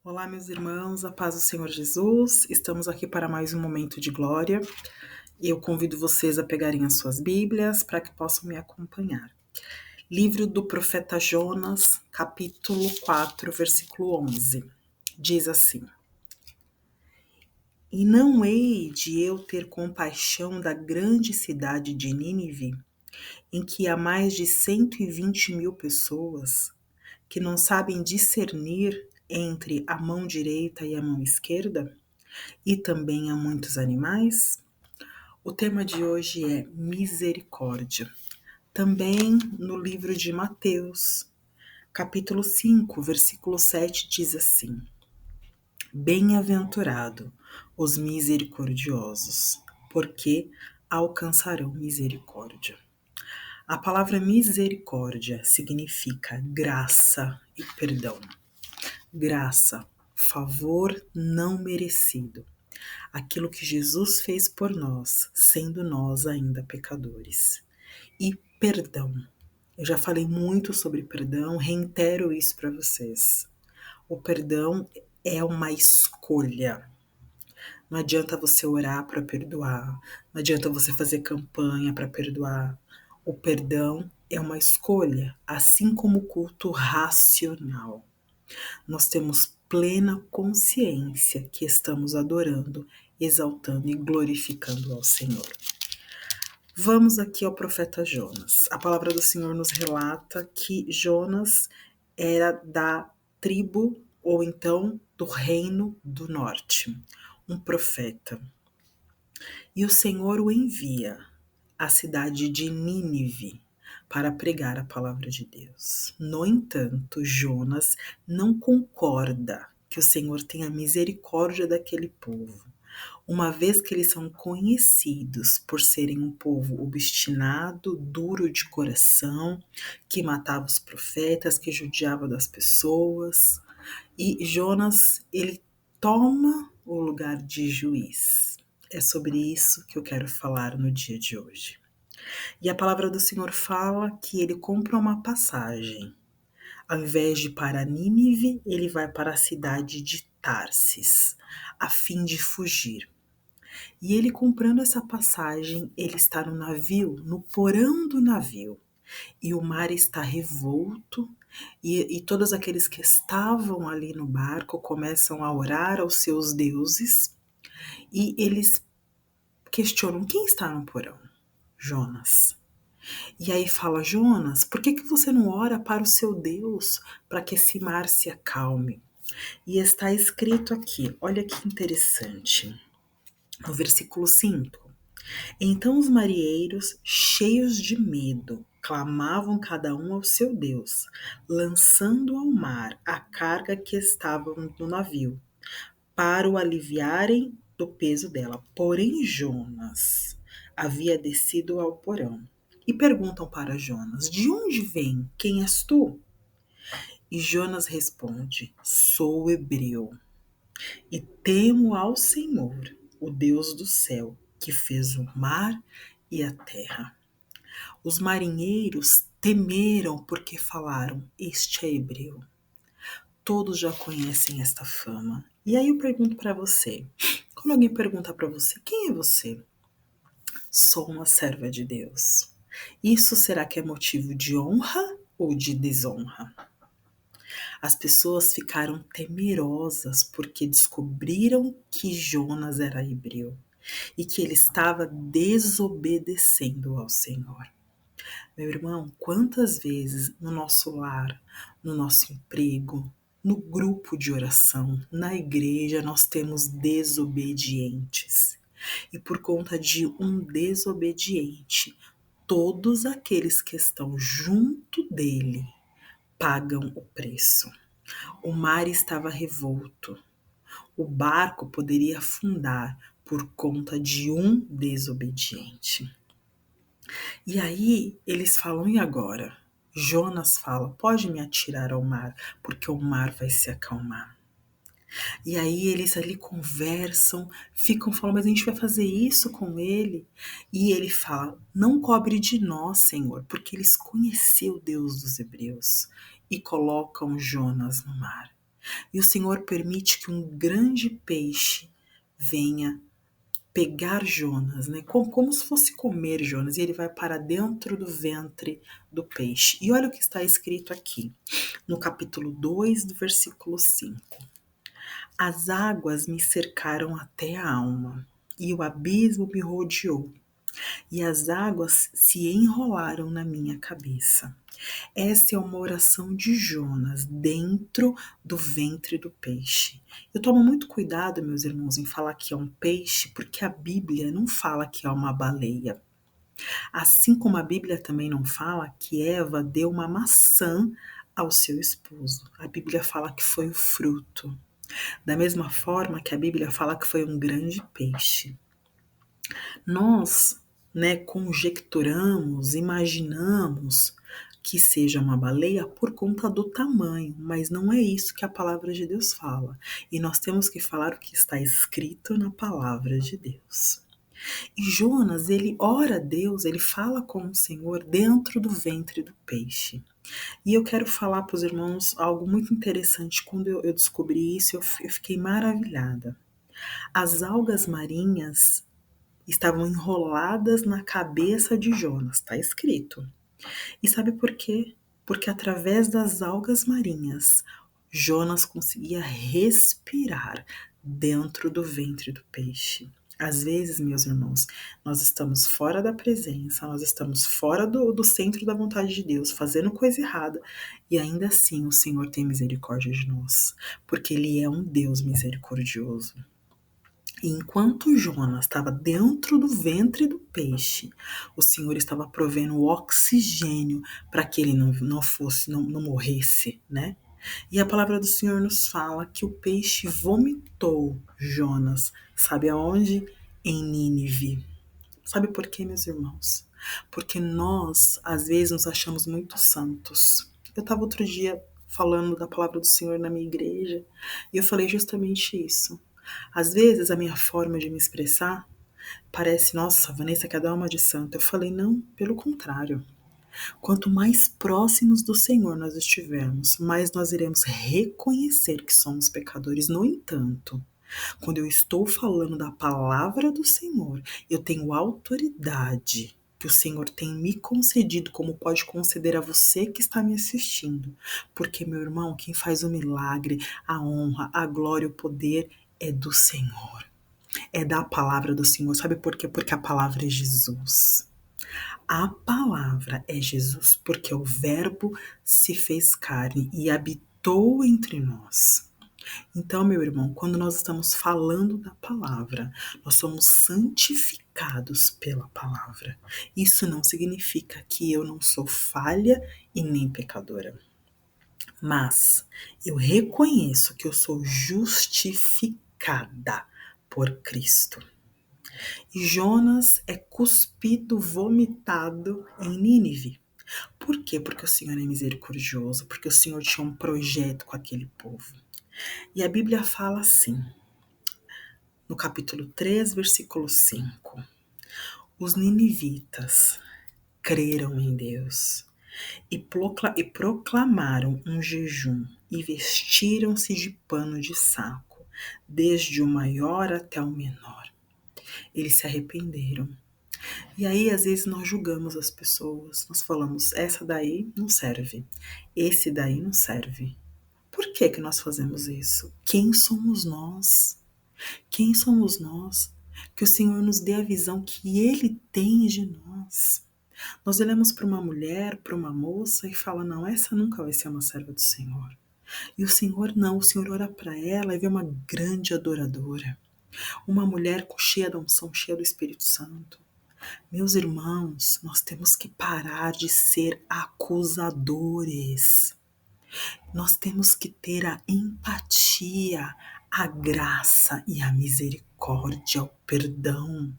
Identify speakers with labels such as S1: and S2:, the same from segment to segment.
S1: Olá, meus irmãos, a paz do Senhor Jesus. Estamos aqui para mais um momento de glória. Eu convido vocês a pegarem as suas Bíblias para que possam me acompanhar. Livro do profeta Jonas, capítulo 4, versículo 11. Diz assim: E não hei de eu ter compaixão da grande cidade de Nínive, em que há mais de 120.000 pessoas, que não sabem discernir entre a mão direita e a mão esquerda? E também há muitos animais? O tema de hoje é misericórdia. Também no livro de Mateus, capítulo 5, versículo 7, diz assim: Bem-aventurado os misericordiosos, porque alcançarão misericórdia. A palavra misericórdia significa graça e perdão. Graça, favor não merecido. Aquilo que Jesus fez por nós, sendo nós ainda pecadores. E perdão. Eu já falei muito sobre perdão, reitero isso para vocês. O perdão é uma escolha. Não adianta você orar para perdoar, não adianta você fazer campanha para perdoar. O perdão é uma escolha, assim como o culto racional. Nós temos plena consciência que estamos adorando, exaltando e glorificando ao Senhor. Vamos aqui ao profeta Jonas. A palavra do Senhor nos relata que Jonas era da tribo ou então do reino do norte, um profeta. E o Senhor o envia à cidade de Nínive para pregar a palavra de Deus. No entanto, Jonas não concorda que o Senhor tenha misericórdia daquele povo, uma vez que eles são conhecidos por serem um povo obstinado, duro de coração, que matava os profetas, que judiava das pessoas. E Jonas, ele toma o lugar de juiz. É sobre isso que eu quero falar no dia de hoje. E a palavra do Senhor fala que ele compra uma passagem. Ao invés de ir para Nínive, ele vai para a cidade de Tarsis, a fim de fugir. E ele comprando essa passagem, ele está no navio, no porão do navio. E o mar está revolto, e todos aqueles que estavam ali no barco começam a orar aos seus deuses, e eles questionam: quem está no porão? Jonas. E aí fala: Jonas, por que você não ora para o seu Deus para que esse mar se acalme? E está escrito aqui, olha que interessante, no versículo 5. Então os marinheiros, cheios de medo, clamavam cada um ao seu Deus, lançando ao mar a carga que estava no navio, para o aliviarem do peso dela. Porém, Jonas havia descido ao porão. E perguntam para Jonas: de onde vem? Quem és tu? E Jonas responde: sou hebreu e temo ao Senhor, o Deus do céu, que fez o mar e a terra. Os marinheiros temeram porque falaram: este é hebreu. Todos já conhecem esta fama. E aí eu pergunto para você, quando alguém pergunta para você: quem é você? Sou uma serva de Deus. Isso será que é motivo de honra ou de desonra? As pessoas ficaram temerosas porque descobriram que Jonas era hebreu e que ele estava desobedecendo ao Senhor. Meu irmão, quantas vezes no nosso lar, no nosso emprego, no grupo de oração, na igreja, nós temos desobedientes. E por conta de um desobediente, todos aqueles que estão junto dele pagam o preço. O mar estava revolto. O barco poderia afundar por conta de um desobediente. E aí eles falam: e agora? Jonas fala: pode me atirar ao mar, porque o mar vai se acalmar. E aí eles ali conversam, ficam falando: mas a gente vai fazer isso com ele? E ele fala: não cobre de nós, Senhor, porque eles conheciam o Deus dos hebreus. E colocam Jonas no mar. E o Senhor permite que um grande peixe venha pegar Jonas, né? Como se fosse comer Jonas, e ele vai para dentro do ventre do peixe. E olha o que está escrito aqui, no capítulo 2, do versículo 5. As águas me cercaram até a alma, e o abismo me rodeou, e as águas se enrolaram na minha cabeça. Essa é uma oração de Jonas dentro do ventre do peixe. Eu tomo muito cuidado, meus irmãos, em falar que é um peixe, porque a Bíblia não fala que é uma baleia. Assim como a Bíblia também não fala que Eva deu uma maçã ao seu esposo. A Bíblia fala que foi o fruto. Da mesma forma que a Bíblia fala que foi um grande peixe. Nós, conjecturamos, imaginamos que seja uma baleia por conta do tamanho, mas não é isso que a palavra de Deus fala. E nós temos que falar o que está escrito na palavra de Deus. E Jonas, ele ora a Deus, ele fala com o Senhor dentro do ventre do peixe. E eu quero falar para os irmãos algo muito interessante. Quando eu descobri isso, eu fiquei maravilhada. As algas marinhas estavam enroladas na cabeça de Jonas, está escrito. E sabe por quê? Porque através das algas marinhas, Jonas conseguia respirar dentro do ventre do peixe. Às vezes, meus irmãos, nós estamos fora da presença, nós estamos fora do centro da vontade de Deus, fazendo coisa errada, e ainda assim o Senhor tem misericórdia de nós, porque Ele é um Deus misericordioso. E enquanto Jonas estava dentro do ventre do peixe, o Senhor estava provendo o oxigênio para que ele não morresse, né? E a palavra do Senhor nos fala que o peixe vomitou Jonas, sabe aonde? Em Nínive. Sabe por quê, meus irmãos? Porque nós, às vezes, nos achamos muito santos. Eu estava outro dia falando da palavra do Senhor na minha igreja e eu falei justamente isso. Às vezes, a minha forma de me expressar parece, nossa, Vanessa quer dar uma de santa. Eu falei, não, pelo contrário. Quanto mais próximos do Senhor nós estivermos, mais nós iremos reconhecer que somos pecadores. No entanto, quando eu estou falando da palavra do Senhor, eu tenho autoridade que o Senhor tem me concedido, como pode conceder a você que está me assistindo. Porque, meu irmão, quem faz o milagre, a honra, a glória, o poder é do Senhor. É da palavra do Senhor. Sabe por quê? Porque a palavra é Jesus. A palavra é Jesus, porque o Verbo se fez carne e habitou entre nós. Então, meu irmão, quando nós estamos falando da palavra, nós somos santificados pela palavra. Isso não significa que eu não sou falha e nem pecadora. Mas eu reconheço que eu sou justificada por Cristo. E Jonas é cuspido, vomitado em Nínive. Por quê? Porque o Senhor é misericordioso, porque o Senhor tinha um projeto com aquele povo. E a Bíblia fala assim, no capítulo 3, versículo 5. Os ninivitas creram em Deus e proclamaram um jejum e vestiram-se de pano de saco, desde o maior até o menor. Eles se arrependeram. E aí, às vezes, nós julgamos as pessoas, nós falamos, essa daí não serve, esse daí não serve. Por que que nós fazemos isso? Quem somos nós? Quem somos nós? Que o Senhor nos dê a visão que Ele tem de nós. Nós olhamos para uma mulher, para uma moça e fala, não, essa nunca vai ser uma serva do Senhor. E o Senhor não, o Senhor olha para ela e vê uma grande adoradora. Uma mulher cheia da unção, cheia do Espírito Santo. Meus irmãos, nós temos que parar de ser acusadores. Nós temos que ter a empatia, a graça e a misericórdia, o perdão.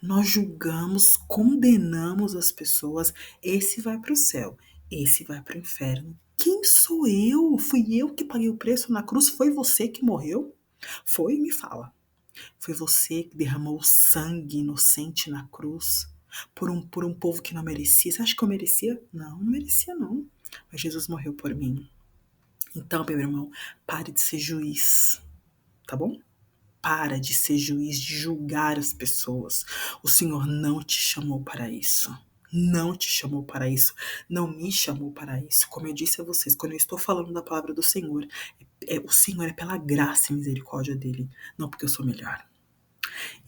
S1: Nós julgamos, condenamos as pessoas. Esse vai para o céu, esse vai para o inferno. Quem sou eu? Fui eu que paguei o preço na cruz? Foi você que morreu? Foi? Me fala. Foi você que derramou sangue inocente na cruz por um povo que não merecia. Você acha que eu merecia? Não, não merecia não. Mas Jesus morreu por mim. Então, meu irmão, pare de ser juiz, tá bom? Para de ser juiz, de julgar as pessoas. O Senhor não te chamou para isso. Não te chamou para isso. Não me chamou para isso. Como eu disse a vocês, quando eu estou falando da palavra do Senhor, o Senhor é pela graça e misericórdia dele, não porque eu sou melhor.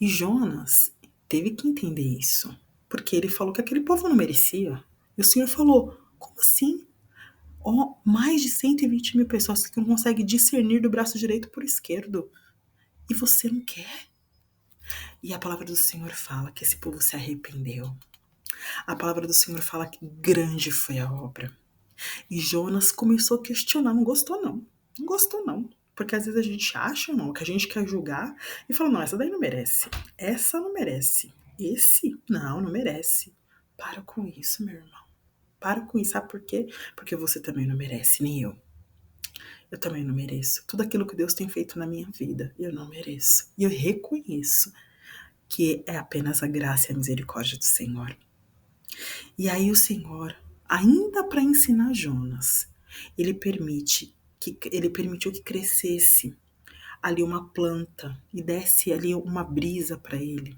S1: E Jonas teve que entender isso, porque ele falou que aquele povo não merecia. E o Senhor falou: como assim? Ó, mais de 120 mil pessoas que não conseguem discernir do braço direito por esquerdo. E você não quer? E a palavra do Senhor fala que esse povo se arrependeu. A palavra do Senhor fala que grande foi a obra. E Jonas começou a questionar, não gostou não. Não gostou não. Porque às vezes a gente acha, irmão, que a gente quer julgar e fala, não, essa daí não merece. Essa não merece. Esse, não merece. Para com isso, meu irmão. Para com isso. Sabe por quê? Porque você também não merece, nem eu. Eu também não mereço. Tudo aquilo que Deus tem feito na minha vida, eu não mereço. E eu reconheço que é apenas a graça e a misericórdia do Senhor. E aí o Senhor, ainda para ensinar Jonas, ele permitiu que crescesse ali uma planta e desse ali uma brisa para ele.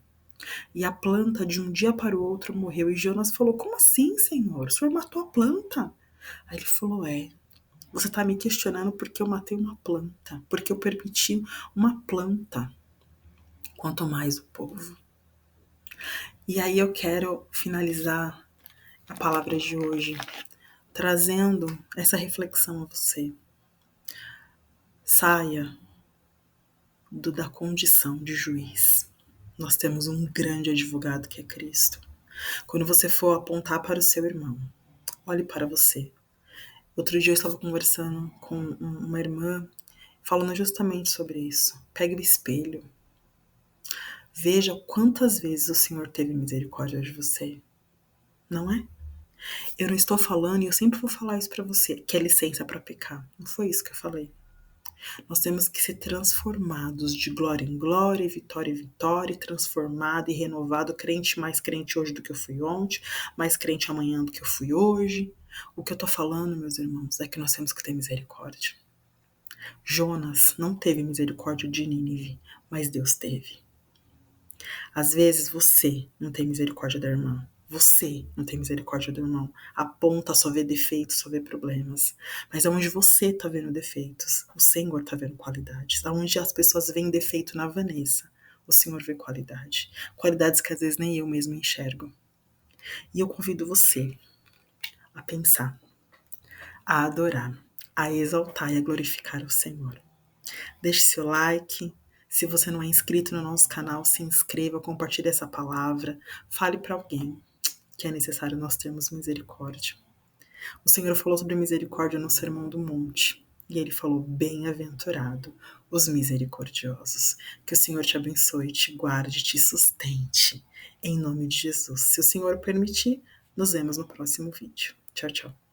S1: E a planta de um dia para o outro morreu. E Jonas falou: como assim, Senhor? O Senhor matou a planta? Aí ele falou: você está me questionando porque eu matei uma planta, porque eu permiti uma planta, quanto mais o povo. E aí eu quero finalizar a palavra de hoje trazendo essa reflexão a você. Saia da condição de juiz. Nós temos um grande advogado que é Cristo. Quando você for apontar para o seu irmão, olhe para você. Outro dia eu estava conversando com uma irmã falando justamente sobre isso. Pegue o espelho. Veja quantas vezes o Senhor teve misericórdia de você. Não é? Eu não estou falando, e eu sempre vou falar isso para você, que é licença para pecar. Não foi isso que eu falei. Nós temos que ser transformados de glória em glória, vitória em vitória, transformado e renovado, crente mais crente hoje do que eu fui ontem, mais crente amanhã do que eu fui hoje. O que eu tô falando, meus irmãos, é que nós temos que ter misericórdia. Jonas não teve misericórdia de Nínive, mas Deus teve. Às vezes você não tem misericórdia da irmã. Você não tem misericórdia do irmão. Aponta, só vê defeitos, só vê problemas. Mas aonde você tá vendo defeitos, o Senhor tá vendo qualidades. Aonde as pessoas veem defeito na Vanessa, o Senhor vê qualidade. Qualidades que às vezes nem eu mesmo enxergo. E eu convido você a pensar, a adorar, a exaltar e a glorificar o Senhor. Deixe seu like. Se você não é inscrito no nosso canal, se inscreva, compartilhe essa palavra, fale para alguém que é necessário nós termos misericórdia. O Senhor falou sobre misericórdia no Sermão do Monte. E ele falou: bem-aventurado os misericordiosos. Que o Senhor te abençoe, te guarde, te sustente. Em nome de Jesus. Se o Senhor permitir, nos vemos no próximo vídeo. Tchau, tchau.